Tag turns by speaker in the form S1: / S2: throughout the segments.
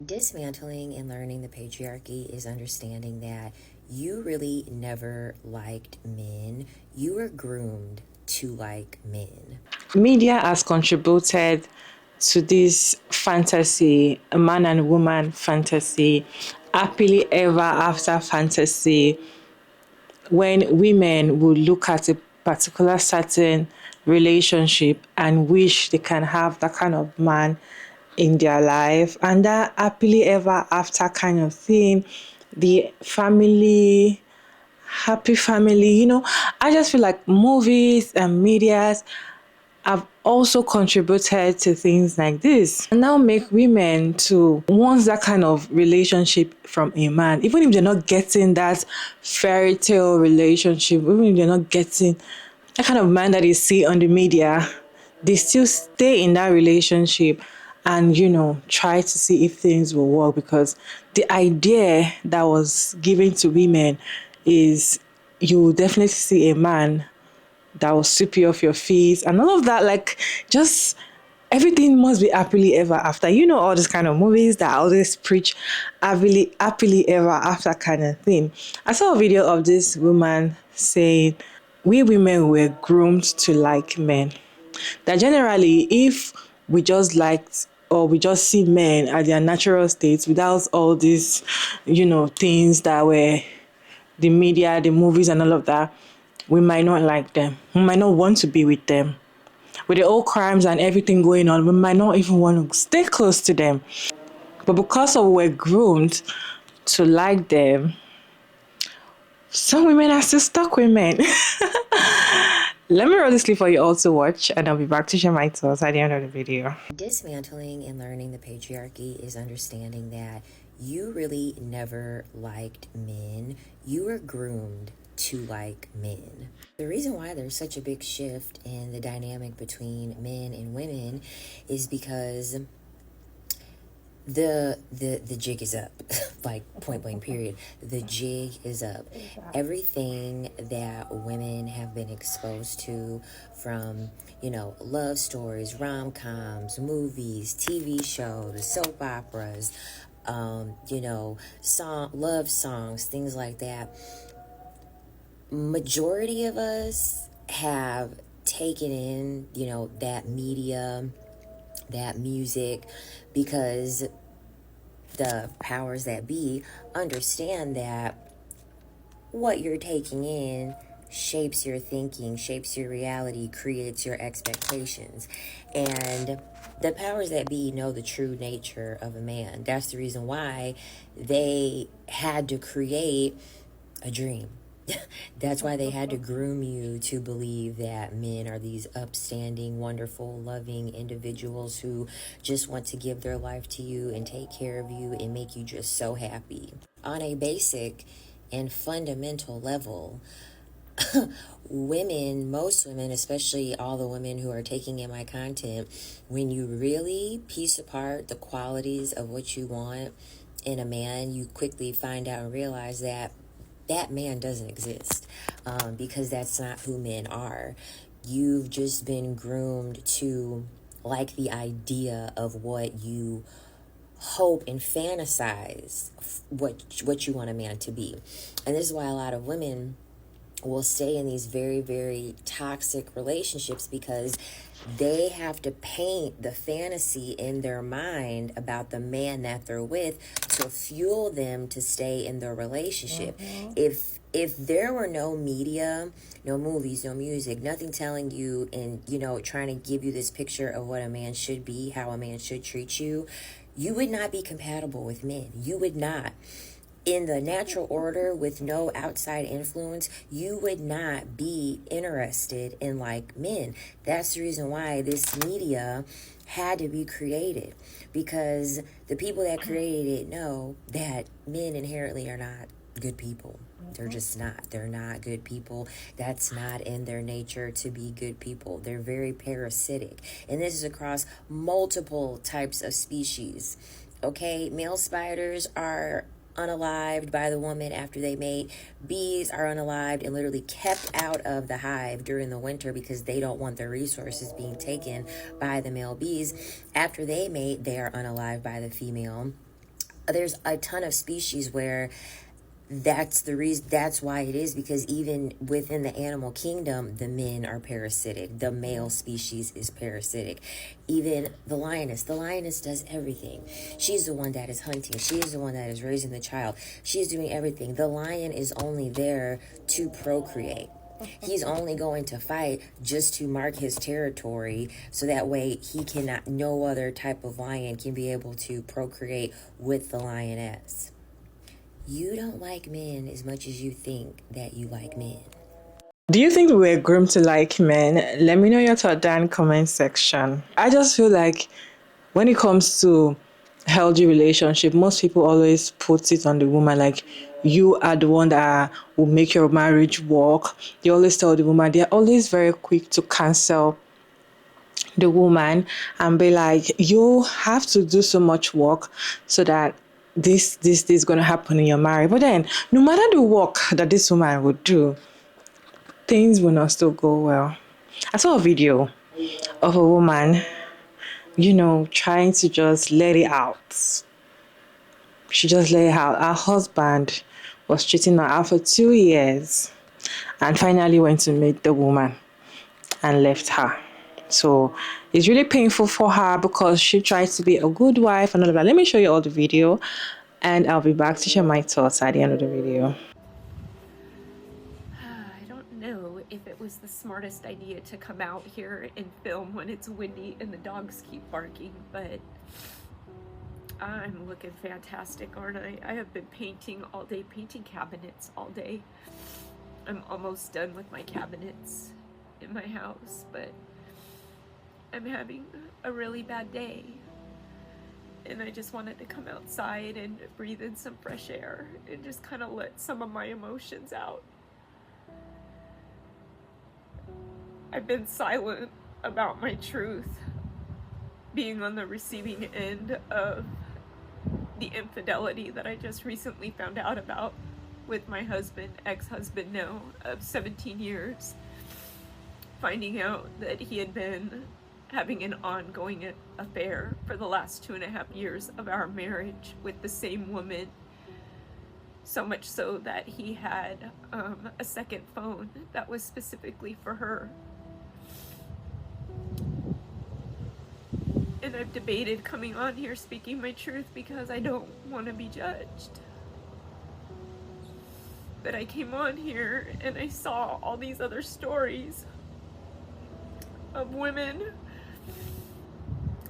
S1: Dismantling and learning the patriarchy is understanding that you really never liked men. You were groomed to like men.
S2: Media has contributed to this fantasy, a man and woman fantasy, happily ever after fantasy, when women would look at a particular certain relationship and wish they can have that kind of man in their life, and that happily ever after kind of thing, the family, happy family, I just feel like movies and medias have also contributed to things like this and now make women to want that kind of relationship from a man, even if they're not getting that fairy tale relationship, even if they're not getting that kind of man that they see on the media, they still stay in that relationship and try to see if things will work, because the idea that was given to women is you will definitely see a man that will sweep you off your feet and all of that. Like, just everything must be happily ever after. All these kind of movies that always preach happily ever after kind of thing. I saw a video of this woman saying, we women were groomed to like men. That generally, if we just liked or we just see men at their natural states without all these, things that were the media, the movies, and all of that, we might not like them. We might not want to be with them. With the old crimes and everything going on, we might not even want to stay close to them. But because of we're groomed to like them, some women are still stuck with men. Let me roll this clip for you all to watch, and I'll be back to share my thoughts at the end of the video.
S1: Dismantling and learning the patriarchy is understanding that you really never liked men. You were groomed to like men. The reason why there's such a big shift in the dynamic between men and women is because the jig is up. Like, point blank period, the jig is up. Everything that women have been exposed to, from love stories, rom-coms, movies, TV shows, soap operas, love songs, things like that, majority of us have taken in that media, that music, because the powers that be understand that what you're taking in shapes your thinking, shapes your reality, creates your expectations. And the powers that be know the true nature of a man. That's the reason why they had to create a dream. That's why they had to groom you to believe that men are these upstanding, wonderful, loving individuals who just want to give their life to you and take care of you and make you just so happy. On a basic and fundamental level, most women, especially all the women who are taking in my content, when you really piece apart the qualities of what you want in a man, you quickly find out and realize that that man doesn't exist, because that's not who men are. You've just been groomed to like the idea of what you hope and fantasize what you want a man to be. And this is why a lot of women will stay in these very, very toxic relationships, because they have to paint the fantasy in their mind about the man that they're with to fuel them to stay in the relationship. If there were no media, no movies, no music, nothing telling you and trying to give you this picture of what a man should be, how a man should treat you, you would not be compatible with men. You would not. In the natural order, with no outside influence, you would not be interested in like men. That's the reason why this media had to be created, because the people that created it know that men inherently are not good people. They're just not. They're not good people. That's not in their nature to be good people. They're very parasitic. And this is across multiple types of species. Okay, male spiders are unalived by the woman after they mate. Bees are unalived and literally kept out of the hive during the winter because they don't want their resources being taken by the male bees. After they mate, they are unalived by the female. There's a ton of species where that's the reason, that's why it is, because even within the animal kingdom, the men are parasitic, the male species is parasitic. Even the lioness does everything. She's the one that is hunting, she is the one that is raising the child, she's doing everything. The lion is only there to procreate. He's only going to fight just to mark his territory, so that way he cannot, no other type of lion can be able to procreate with the lioness. You don't like men as much as you think that you like men.
S2: Do you think we're groomed to like men? Let me know your thought down in the comment section. I just feel like when it comes to healthy relationship, most people always put it on the woman, like you are the one that will make your marriage work. They always tell the woman, they're always very quick to cancel the woman and be like, you have to do so much work so that this is going to happen in your marriage. But then no matter the work that this woman would do, things will not still go well. I saw a video of a woman, trying to just let it out. She just let it out. Her husband was cheating on her for 2 years and finally went to meet the woman and left her. So it's really painful for her because she tries to be a good wife and all of that. Let me show you all the video and I'll be back to share my thoughts at the end of the video.
S3: I don't know if it was the smartest idea to come out here and film when it's windy and the dogs keep barking, but I'm looking fantastic, aren't I? I have been painting all day, painting cabinets all day. I'm almost done with my cabinets in my house, but I'm having a really bad day. And I just wanted to come outside and breathe in some fresh air and just kind of let some of my emotions out. I've been silent about my truth, being on the receiving end of the infidelity that I just recently found out about with my husband, ex-husband now, of 17 years. Finding out that he had been having an ongoing affair for the last 2.5 years of our marriage with the same woman. So much so that he had a second phone that was specifically for her. And I've debated coming on here speaking my truth because I don't want to be judged. But I came on here and I saw all these other stories of women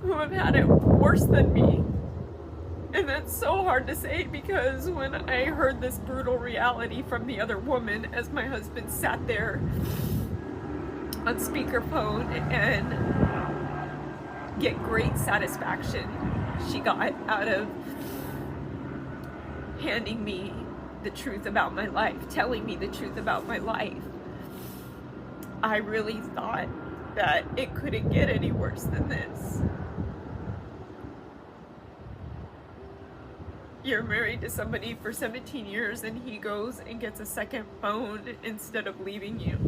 S3: who have had it worse than me. And that's so hard to say because when I heard this brutal reality from the other woman as my husband sat there on speakerphone and get great satisfaction she got out of handing me the truth about my life, telling me the truth about my life, I really thought that it couldn't get any worse than this. You're married to somebody for 17 years and he goes and gets a second phone instead of leaving you.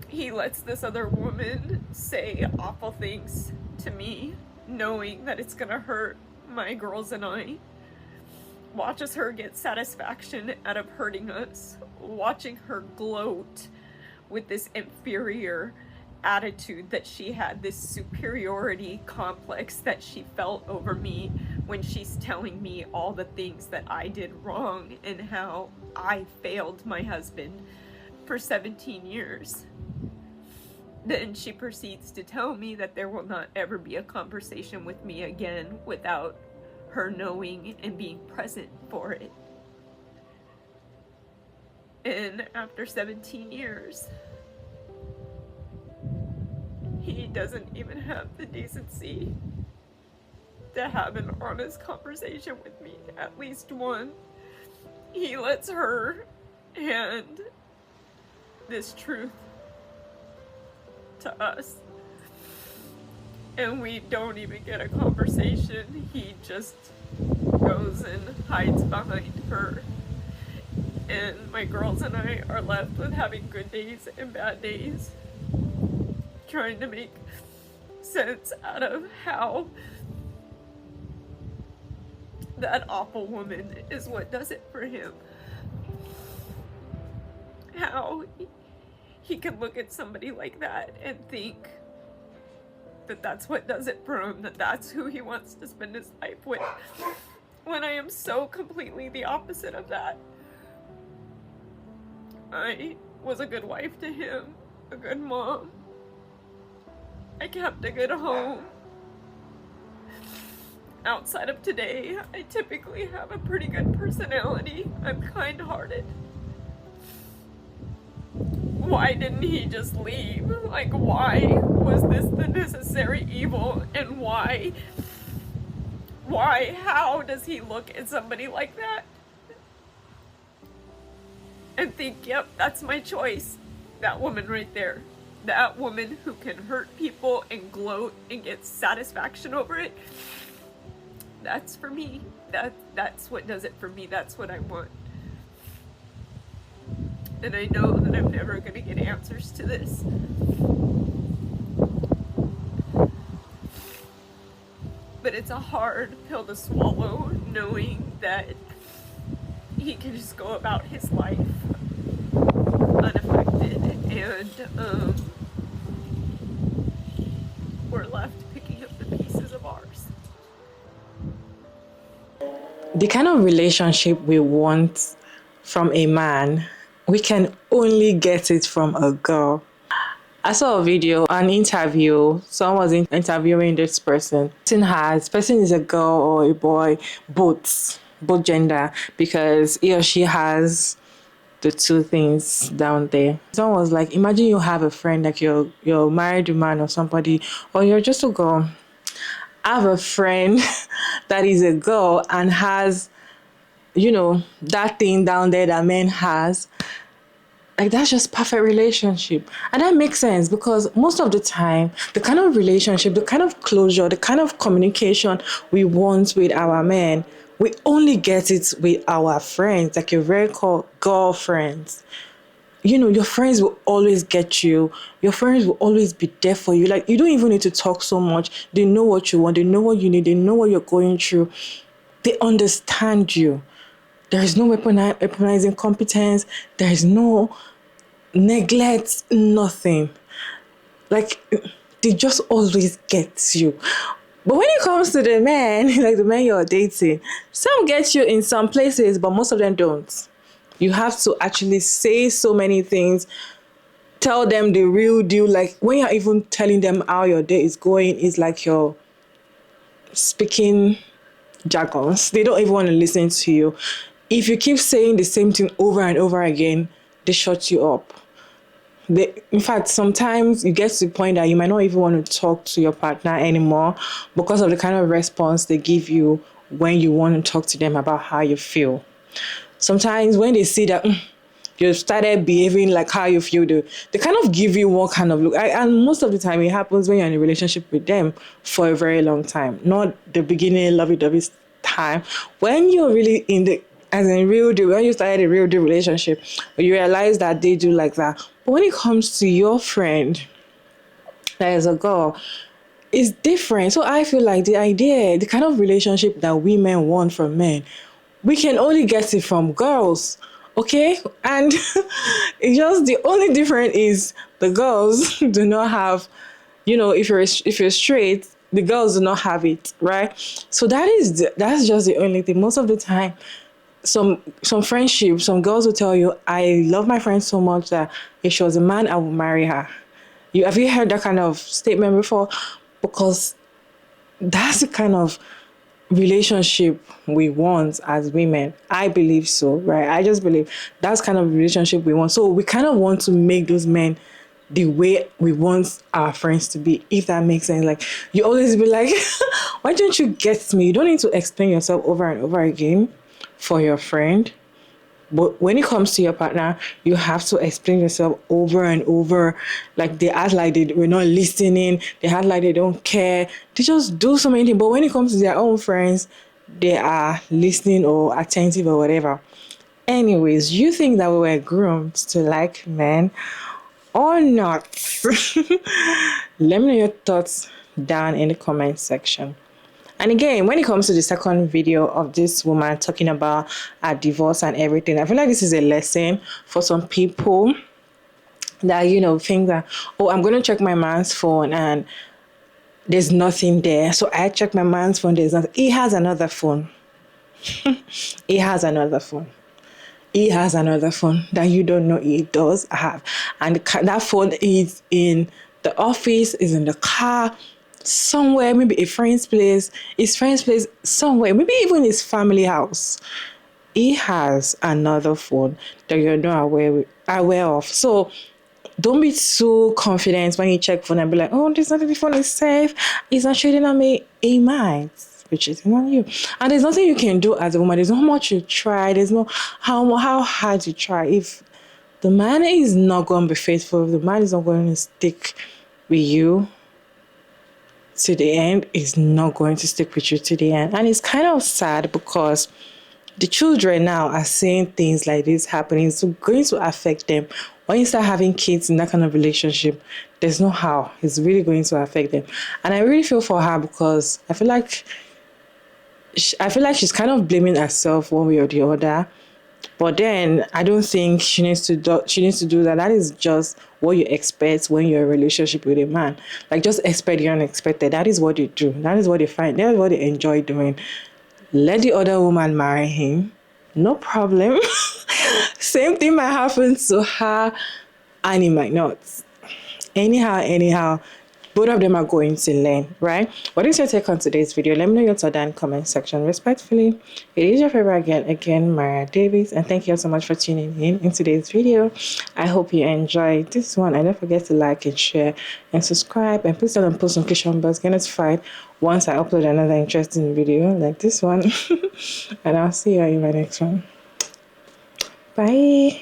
S3: He lets this other woman say awful things to me, knowing that it's gonna hurt my girls and I. Watches her get satisfaction out of hurting us, watching her gloat with this inferior attitude that she had, this superiority complex that she felt over me when she's telling me all the things that I did wrong and how I failed my husband for 17 years. Then she proceeds to tell me that there will not ever be a conversation with me again without her knowing and being present for it. And after 17 years, he doesn't even have the decency to have an honest conversation with me, at least one. He lets her hand this truth to us, and we don't even get a conversation. He just goes and hides behind her, and my girls and I are left with having good days and bad days, trying to make sense out of how that awful woman is what does it for him. How he can look at somebody like that and think that that's what does it for him, that that's who he wants to spend his life with, when I am so completely the opposite of that. I was a good wife to him, a good mom. I kept a good home. Outside of today, I typically have a pretty good personality. I'm kind-hearted. Why didn't he just leave? Like, why was this the necessary evil? And why? How does he look at somebody like that and think, yep, that's my choice? That woman right there. That woman who can hurt people and gloat and get satisfaction over it. That's for me. That's what does it for me. That's what I want. And I know that I'm never going to get answers to this. But it's a hard pill to swallow, knowing that he can just go about his life unaffected, and we're left picking up the pieces of ours.
S2: The kind of relationship we want from a man, we can only get it from a girl. I saw a video, an interview. Someone was interviewing this person. Person is a girl or a boy, both gender, because he or she has the two things down there. Someone was like, imagine you have a friend, like you're married man or somebody, or you're just a girl. I have a friend that is a girl and has, that thing down there that men has. Like, that's just perfect relationship. And that makes sense, because most of the time, the kind of relationship, the kind of closure, the kind of communication we want with our men, we only get it with our friends, like your very called girlfriends. Your friends will always get you. Your friends will always be there for you. Like, you don't even need to talk so much. They know what you want. They know what you need. They know what you're going through. They understand you. There is no weaponizing competence. There is no neglect, nothing. Like, they just always get you. But when it comes to the men, like the men you're dating, some get you in some places, but most of them don't. You have to actually say so many things, tell them the real deal. Like, when you're even telling them how your day is going, it's like you're speaking jargons. They don't even want to listen to you. If you keep saying the same thing over and over again, they shut you up. In fact, sometimes you get to the point that you might not even want to talk to your partner anymore because of the kind of response they give you when you want to talk to them about how you feel. Sometimes when they see that you started behaving like how you feel, they kind of give you one kind of look. And most of the time it happens when you're in a relationship with them for a very long time. Not the beginning lovey-dovey time. When you're really real deal, when you started a real deal relationship, you realize that they do like that. But when it comes to your friend that is a girl, it's different. So I feel like the kind of relationship that women want from men, we can only get it from girls. Okay? And it's just the only difference is the girls do not have, if you're straight, the girls do not have it, right? So that's just the only thing. Most of the time, some friendship, some girls will tell you, I love my friend so much that if she was a man, I would marry her. Have you heard that kind of statement before? Because that's the kind of relationship we want as women. I believe so, right? I just believe that's kind of relationship we want. So we kind of want to make those men the way we want our friends to be, if that makes sense. Like, you always be like, why don't you get me? You don't need to explain yourself over and over again for your friend. But when it comes to your partner, you have to explain yourself over and over. Like, they act like they were not listening. They act like they don't care. They just do so many things. But when it comes to their own friends, they are listening or attentive or whatever. Anyways, you think that we were groomed to like men or not? Let me know your thoughts down in the comment section. And again, when it comes to the second video of this woman talking about her divorce and everything, I feel like this is a lesson for some people that, you know, think that, oh, I'm going to check my man's phone and there's nothing there. So I check my man's phone, there's nothing. He has another phone. He has another phone. He has another phone that you don't know he does have. And that phone is in the office, is in the car, somewhere, maybe a friend's place, his friend's place, somewhere, maybe even his family house. He has another phone that you're not aware of. So don't be too confident when you check phone and be like, oh, this nothing, the phone is safe. It's not cheating on me. It might be cheating on you. And there's nothing you can do as a woman. There's not much you try. There's no how hard you try. If the man is not going to be faithful, if the man is not going to stick with you to the end, is not going to stick with you to the end. And it's kind of sad because the children now are seeing things like this happening. It's going to affect them. When you start having kids in that kind of relationship, there's no how. It's really going to affect them. And I really feel for her because I feel like she's kind of blaming herself one way or the other. But then I don't think she needs to do that. That is just what you expect when you're in a relationship with a man. Like, just expect the unexpected. That is what you do. That is what they find. That is what they enjoy doing. Let the other woman marry him. No problem. Same thing might happen to her and it might not. Anyhow, both of them are going to learn, right? What is your take on today's video? Let me know your thoughts down in the comment section. Respectfully, it is your favorite again, Mara Davis, and thank you so much for tuning in today's video. I hope you enjoyed this one, and don't forget to like and share and subscribe, and please turn on post notification bells, get notified once I upload another interesting video like this one. And I'll see you in my next one. Bye.